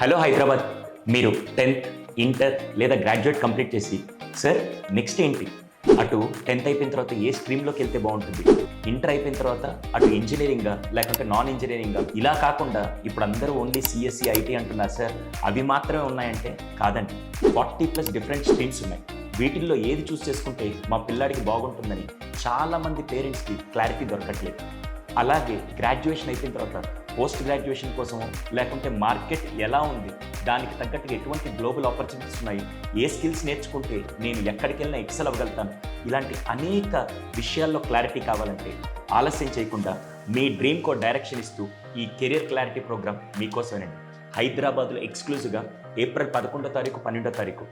Hello Hyderabad, మీరు 10th inter లేదా graduate complete చేసి సార్ నెక్స్ట్ ఏంటి, అటు 10th అయిపోయిన తర్వాత ఏ స్ట్రీమ్లోకి వెళ్తే బాగుంటుంది, ఇంటర్ అయిపోయిన తర్వాత అటు ఇంజనీరింగా లేకుంటే నాన్ ఇంజనీరింగా, ఇలా కాకుండా ఇప్పుడు అందరూ ఓన్లీ సిఎస్సి ఐటీ అంటున్నారు సార్, అవి మాత్రమే ఉన్నాయంటే కాదండి. 40+ డిఫరెంట్ స్ట్రీమ్స్ ఉన్నాయి. వీటిల్లో ఏది చూస్ చేసుకుంటే మా పిల్లాడికి బాగుంటుందని చాలామంది పేరెంట్స్కి క్లారిటీ దొరకట్లేదు. అలాగే గ్రాడ్యుయేషన్ అయిపోయిన తర్వాత పోస్ట్ గ్రాడ్యుయేషన్ కోసమో లేకుంటే మార్కెట్ ఎలా ఉంది, దానికి తగ్గట్టుగా ఎటువంటి గ్లోబల్ ఆపర్చునిటీస్ ఉన్నాయి, ఏ స్కిల్స్ నేర్చుకుంటే నేను ఎక్కడికి వెళ్ళినా ఎక్సెల్ అవ్వగలుగుతాను, ఇలాంటి అనేక విషయాల్లో క్లారిటీ కావాలంటే ఆలస్యం చేయకుండా మీ డ్రీమ్ కో డైరెక్షన్ ఇస్తూ ఈ కెరియర్ క్లారిటీ ప్రోగ్రామ్ మీకోసమేనండి. హైదరాబాద్లో ఎక్స్క్లూజివ్గా ఏప్రిల్ 11వ తారీఖు 12వ తారీఖు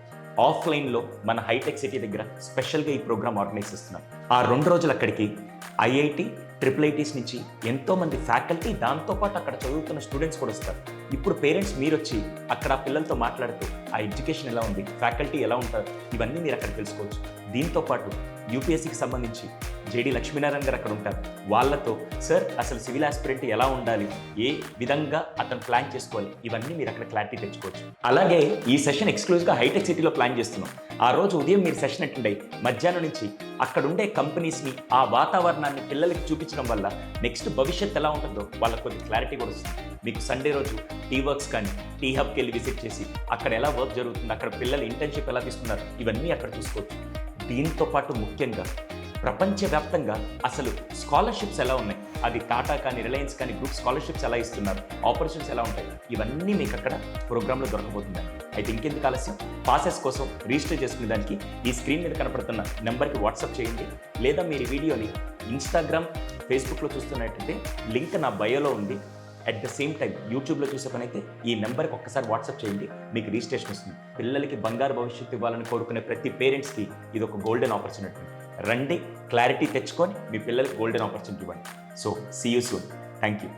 ఆఫ్లైన్లో మన హైటెక్ సిటీ దగ్గర స్పెషల్గా ఈ ప్రోగ్రామ్ ఆర్గనైజ్ చేస్తున్నాం. ఆ 2 రోజులు అక్కడికి ఐఐటి, IIITs నుంచి ఎంతోమంది ఫ్యాకల్టీ, దాంతోపాటు అక్కడ చదువుతున్న స్టూడెంట్స్ కూడా వస్తారు. ఇప్పుడు పేరెంట్స్ మీరు వచ్చి అక్కడ పిల్లలతో మాట్లాడుతూ ఆ ఎడ్యుకేషన్ ఎలా ఉంది, ఫ్యాకల్టీ ఎలా ఉంటారు, ఇవన్నీ మీరు అక్కడ తెలుసుకోవచ్చు. దీంతోపాటు యూపీఎస్సీకి సంబంధించి జేడి లక్ష్మీనారాయణ గారు అక్కడ ఉంటారు. వాళ్ళతో సార్ అసలు సివిల్ ఆస్పిరెంట్ ఎలా ఉండాలి, ఏ విధంగా అతను ప్లాన్ చేసుకోవాలి, ఇవన్నీ మీరు అక్కడ క్లారిటీ తెచ్చుకోవచ్చు. అలాగే ఈ సెషన్ ఎక్స్క్లూజివ్గా హైటెక్ సిటీలో ప్లాన్ చేస్తున్నాం. ఆ రోజు ఉదయం మీరు సెషన్ అటెండ్ అయ్యి మధ్యాహ్నం నుంచి అక్కడ ఉండే కంపెనీస్ని, ఆ వాతావరణాన్ని పిల్లలకి చూపించడం వల్ల నెక్స్ట్ భవిష్యత్ ఎలా ఉంటుందో వాళ్ళకి కొద్ది క్లారిటీ కూడా వస్తుంది. మీకు సండే రోజు టీ వర్క్స్ కానీ టీ హబ్కి వెళ్ళి విజిట్ చేసి అక్కడ ఎలా వర్క్ జరుగుతుంది, అక్కడ పిల్లలు ఇంటర్న్షిప్ ఎలా తీసుకున్నారు, ఇవన్నీ అక్కడ చూసుకోవచ్చు. దీంతో పాటు ముఖ్యంగా ప్రపంచవ్యాప్తంగా అసలు స్కాలర్షిప్స్ ఎలా ఉన్నాయి, అది టాటా కానీ రిలయన్స్ కానీ గ్రూప్ స్కాలర్షిప్స్ ఎలా ఇస్తున్నారు, ఆపర్చునిటీస్ ఎలా ఉంటాయి, ఇవన్నీ మీకు అక్కడ ప్రోగ్రాంలో దొరకబోతుంది. అయితే ఇంకెందుకు ఆలస్యం, పాసెస్ కోసం రిజిస్టర్ చేసుకునే దానికి ఈ స్క్రీన్ మీద కనపడుతున్న నెంబర్కి వాట్సాప్ చేయండి. లేదా మీరు వీడియోని ఇన్స్టాగ్రామ్, ఫేస్బుక్లో చూస్తున్నట్టయితే లింక్ నా బయోలో ఉంది. అట్ ద సేమ్ టైం యూట్యూబ్లో చూసే పని అయితే ఈ నెంబర్కి ఒక్కసారి వాట్సాప్ చేయండి, మీకు రిజిస్ట్రేషన్ వస్తుంది. పిల్లలకి బంగారు భవిష్యత్తు ఇవ్వాలని కోరుకునే ప్రతి పేరెంట్స్కి ఇది ఒక గోల్డెన్ ఆపర్చునిటీ. రండి, క్లారిటీ తెచ్చుకొని మీ పిల్లలకి గోల్డెన్ ఆపర్చునిటీ ఇవ్వండి. So see you soon. Thank you.